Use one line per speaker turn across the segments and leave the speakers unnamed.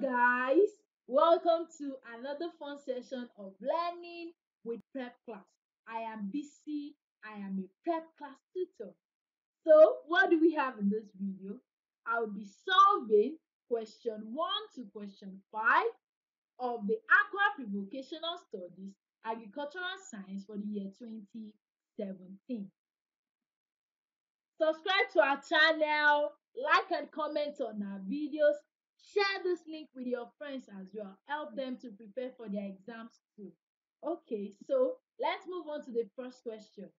guys, welcome to another fun session of learning with prep class. I am BC. I am a prep class tutor. So what do we have in this video? I'll be solving question 1 to question 5 of the Aqua Prevocational Studies Agricultural Science for the year 2017. Subscribe to our channel, like and comment on our videos, share this link with your friends as well. Help them to prepare for their exams too. Okay, so let's move on to the first question.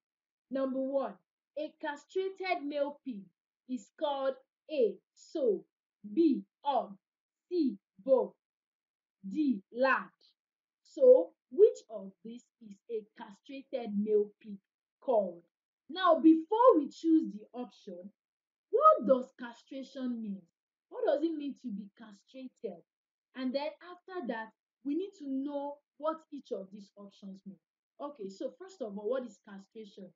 Number 1, a castrated male pig is called A, sow, B, hog, C, bull, D, lard. So, which of these is a castrated male pig called? Now, before we choose the option, what does castration mean? What does it mean to be castrated? And then after that, we need to know what each of these options mean. Okay, so first of all, what is castration?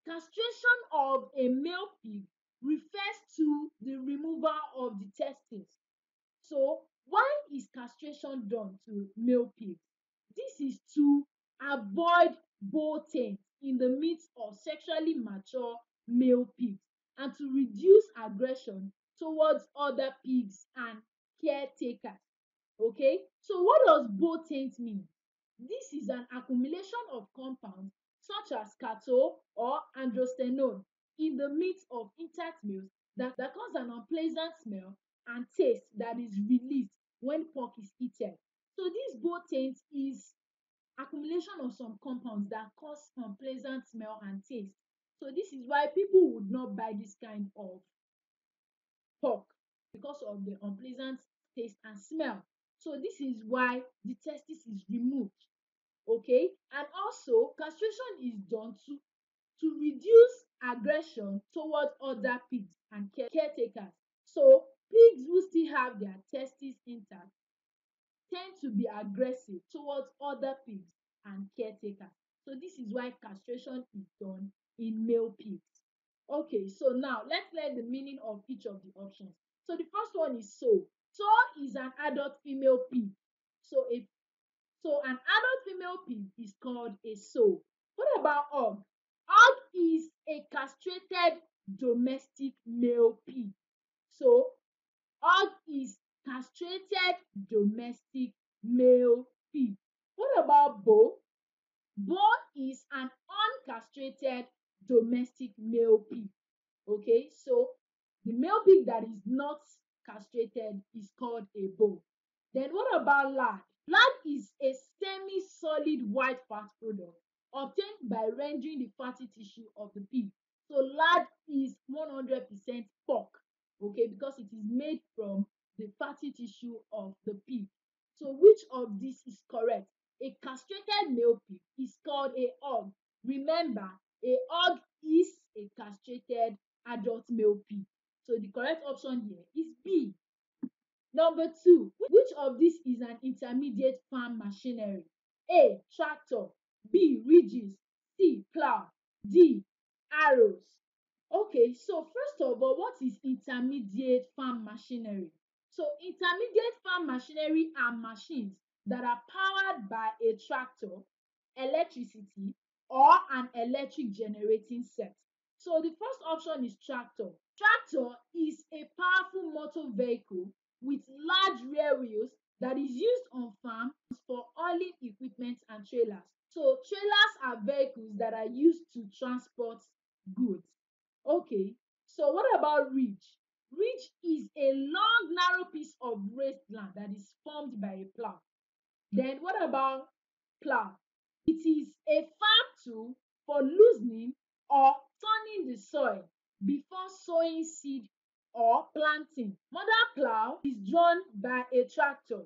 Castration of a male pig refers to the removal of the testes. So why is castration done to male pigs? This is to avoid bolting in the midst of sexually mature male pigs and to reduce aggression towards other pigs and caretakers. Okay, so what does boltent mean? This is an accumulation of compounds such as cattle or androstenone in the midst of intact males that cause an unpleasant smell and taste that is released when pork is eaten. So this boltent is accumulation of some compounds that cause unpleasant smell and taste. So this is why people would not buy this kind of pork because of the unpleasant taste and smell. So this is why the testis is removed. Okay, and also castration is done to reduce aggression towards other pigs and caretakers. So pigs who still have their testes intact tend to be aggressive towards other pigs and caretakers. So this is why castration is done in male pigs. Okay, so now let's learn the meaning of each of the options. So the first one is sow. Sow is an adult female pig. So an adult female pig is called a sow. What about hog? Hog is a castrated domestic male pig. So hog is castrated domestic male pig. What about bull? Bull is an uncastrated domestic male pig. Okay, so the male pig that is not castrated is called a bull. Then what about lard? Lard is a semi-solid white fat product obtained by rendering the fatty tissue of the pig. So lard is 100% pork, okay, because it is made from the fatty tissue of the pig. So which of these is correct? A castrated male pig is called a hog. Remember, a hog is a castrated adult male pig. So the correct option here is B. Number 2, which of these is an intermediate farm machinery? A, tractor, B, ridges, C, plow, D, arrows. Okay, so first of all, what is intermediate farm machinery? So intermediate farm machinery are machines that are powered by a tractor, electricity, or an electric generating set. So the first option is tractor. Tractor is a powerful motor vehicle with large rear wheels that is used on farms for hauling equipment and trailers. So trailers are vehicles that are used to transport goods. Okay, so what about ridge? Ridge is a long, narrow piece of raised land that is formed by a plow. Then what about plow? It is a farm tool for loosening or turning the soil before sowing seed or planting. Modern plow is drawn by a tractor.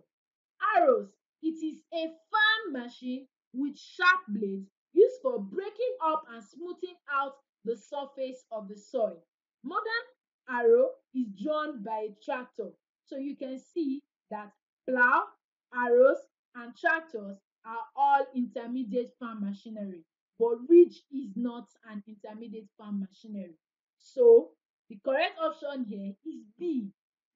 Arrows, it is a farm machine with sharp blades used for breaking up and smoothing out the surface of the soil. Modern arrow is drawn by a tractor. So you can see that plow, arrows, and tractors are all intermediate farm machinery, but ridge is not an intermediate farm machinery. So the correct option here is B.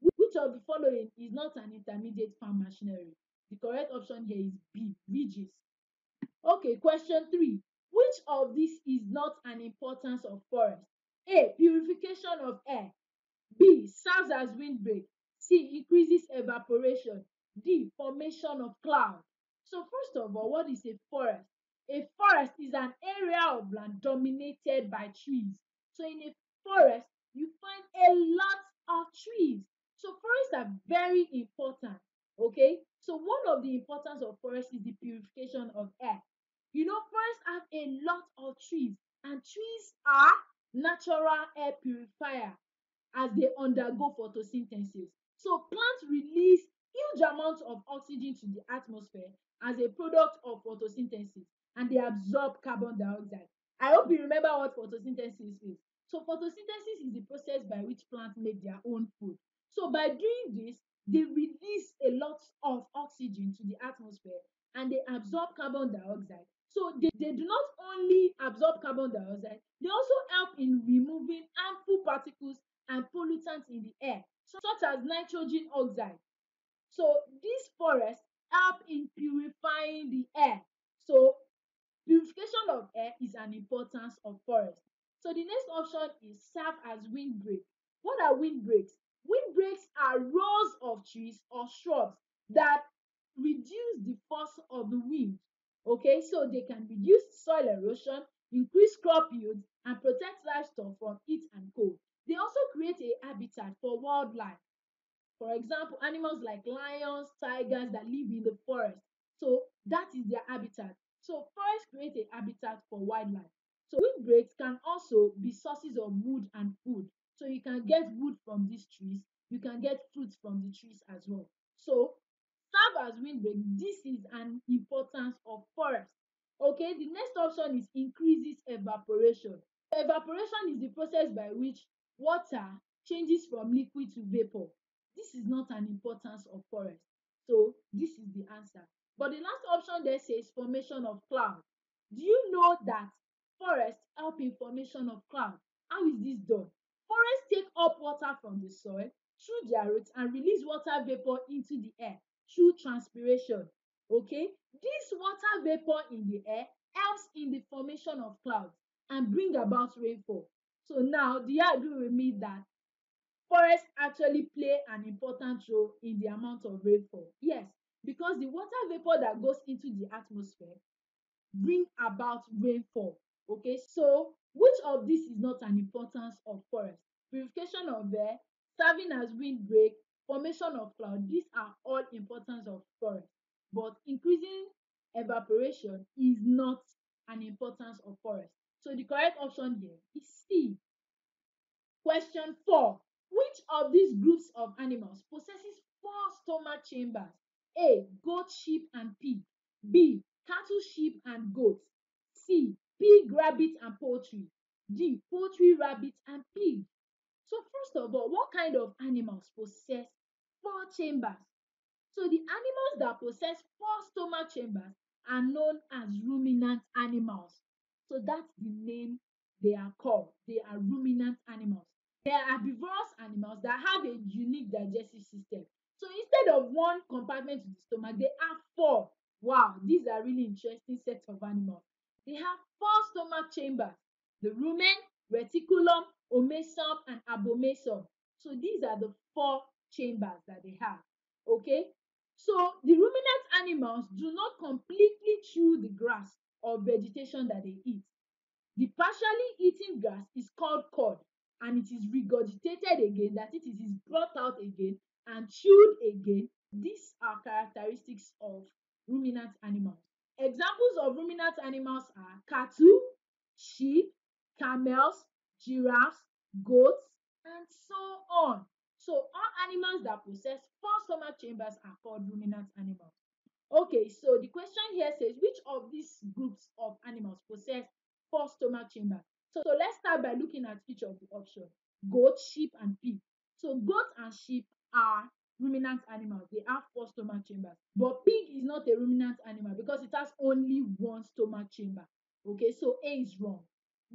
Which Which of the following is not an intermediate farm machinery? The correct option here is B, ridges. Okay, question 3. Which of these is not an importance of forest? A, purification of air. B, serves as windbreak. C, increases evaporation. D, formation of cloud. So first of all, what is a forest? A forest is an area of land dominated by trees. So in a forest, you find a lot of trees. So forests are very important. Okay, so one of the importance of forest is the purification of air. Forests have a lot of trees, and trees are natural air purifier as they undergo photosynthesis. So plants release huge amounts of oxygen to the atmosphere as a product of photosynthesis, and they absorb carbon dioxide. I hope you remember what photosynthesis is. So photosynthesis is the process by which plants make their own food. So by doing this, they release a lot of oxygen to the atmosphere and they absorb carbon dioxide. So they do not only absorb carbon dioxide, they also help in removing harmful particles and pollutants in the air, such as nitrogen oxide. So these forests help in purifying the air. So purification of air is an importance of forest. So the next option is serve as windbreak. What are windbreaks? Windbreaks are rows of trees or shrubs that reduce the force of the wind. Okay, so they can reduce soil erosion, increase crop yield, and protect livestock from heat and cold. They also create a habitat for wildlife. For example, animals like lions, tigers that live in the forest. So that is their habitat. So forests create a habitat for wildlife. So windbreaks can also be sources of wood and food. So you can get wood from these trees. You can get fruits from the trees as well. So serve as windbreak. This is an importance of forest. Okay, the next option is increases evaporation. Evaporation is the process by which water changes from liquid to vapor. This is not an importance of forest. So this is the answer. But the last option there says formation of cloud. Do you know that forests help in formation of cloud? How is this done? Forests take up water from the soil through their roots and release water vapor into the air through transpiration. Okay, this water vapor in the air helps in the formation of clouds and bring about rainfall. So now, do you agree with me that forests actually play an important role in the amount of rainfall? Yes, because the water vapor that goes into the atmosphere bring about rainfall. Okay, so which of this is not an importance of forest? Purification of air, serving as windbreak, formation of cloud, these are all importance of forest. But increasing evaporation is not an importance of forest. So the correct option here is C. Question 4. Which of these groups of animals possesses 4 stomach chambers? A. Goat, sheep, and pig. B. Cattle, sheep, and goats. C. Pig, rabbit, and poultry. D. Poultry, rabbit, and pig. So first of all, what kind of animals possess 4 chambers? So the animals that possess 4 stomach chambers are known as ruminant animals. So that's the name they are called. They are ruminant animals. They are herbivorous animals that have a unique digestive system. So instead of one compartment to the stomach, they have 4. Wow, these are really interesting sets of animals. They have 4 stomach chambers: the rumen, reticulum, omasum, and abomasum. So these are the 4 chambers that they have. Okay, so the ruminant animals do not completely chew the grass or vegetation that they eat. The partially eaten grass is called cud, and it is regurgitated again, that it is brought out again and chewed again. These are characteristics of ruminant animals. Examples of ruminant animals are cattle, sheep, camels, giraffes, goats, and so on. So all animals that possess 4 stomach chambers are called ruminant animals. Okay, so the question here says which of these groups of animals possess 4 stomach chambers? So let's start by looking at each of the options: goat, sheep, and pig. So goat and sheep are ruminant animals. They have 4 stomach chambers. But pig is not a ruminant animal because it has only 1 stomach chamber. Okay, so A is wrong.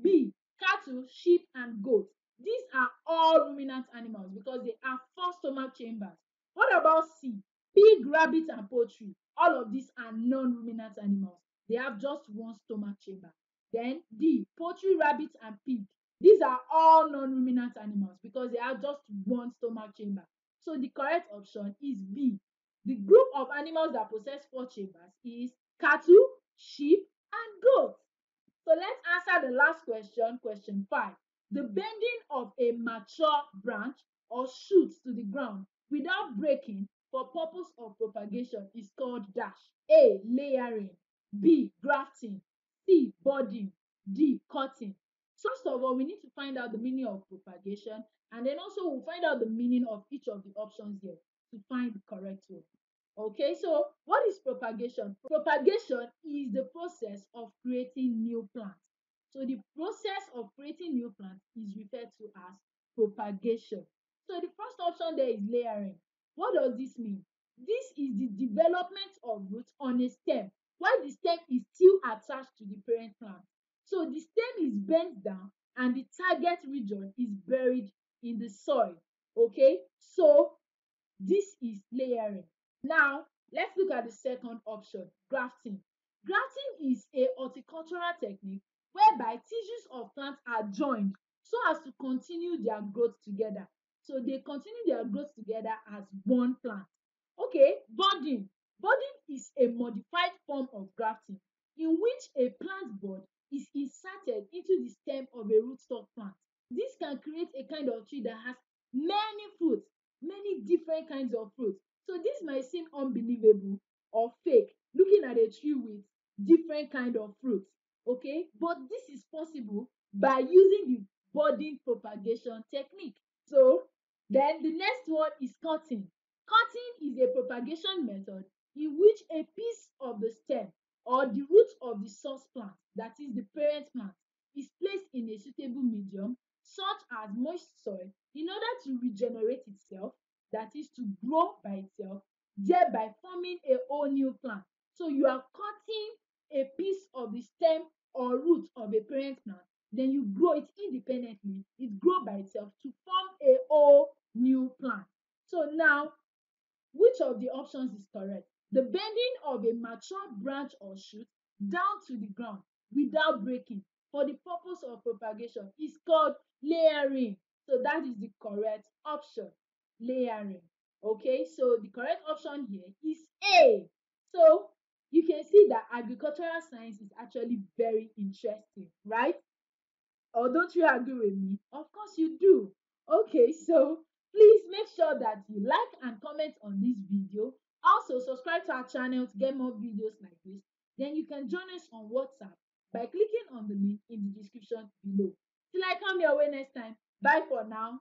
B, cattle, sheep, and goat. These are all ruminant animals because they have four stomach chambers. What about C? Pig, rabbit, and poultry. All of these are non-ruminant animals. They have just one stomach chamber. Then D, poultry, rabbit, and pig. These are all non-ruminant animals because they have just one stomach chamber. So the correct option is B. The group of animals that possess four chambers is cattle, sheep, and goats. So let's answer the last question, question 5. The bending of a mature branch or shoot to the ground without breaking for purpose of propagation is called dash. A. Layering. B. Grafting. C. Budding. D. Cutting. So first of all, we need to find out the meaning of propagation, and then also we'll find out the meaning of each of the options here to find the correct one. Okay, so what is propagation? Propagation is the process of creating new plants. So the process of creating new plants is referred to as propagation. So the first option there is layering. What does this mean? This is the development of roots on a stem while the stem is still attached to the parent plant. So the stem is bent down and the target region is buried in the soil. Okay, so this is layering. Now, let's look at the second option, grafting. Grafting is a horticultural technique whereby tissues of plants are joined so as to continue their growth together. So they continue their growth together as one plant. Okay, budding. Budding is a modified form of grafting in which a plant bud is inserted into the stem of a rootstock plant. This can create a kind of tree that has many fruits, many different kinds of fruits. So this might seem unbelievable or fake looking at a tree with different kind of fruits, okay, but this is possible by using the budding propagation technique. So then the next one is cutting. Cutting is a propagation method in which a piece of the stem or the root of the source plant, that is the parent plant, is placed in a suitable medium such as moist soil in order to regenerate itself, that is to grow by itself, thereby forming a whole new plant. So you are cutting a piece of the stem or root of a parent plant, then you grow it independently, it grow by itself to form a whole new plant. So now, which of the options is correct? The bending of a mature branch or shoot down to the ground without breaking for the purpose of propagation is called layering. So that is the correct option, layering. Okay, so the correct option here is A. So you can see that agricultural science is actually very interesting, right? Or don't you agree with me? Of course you do. Okay, so please make sure that you like and comment on this video. Also, subscribe to our channel to get more videos like this. Then you can join us on WhatsApp by clicking on the link in the description below. Till I come your way next time. Bye for now.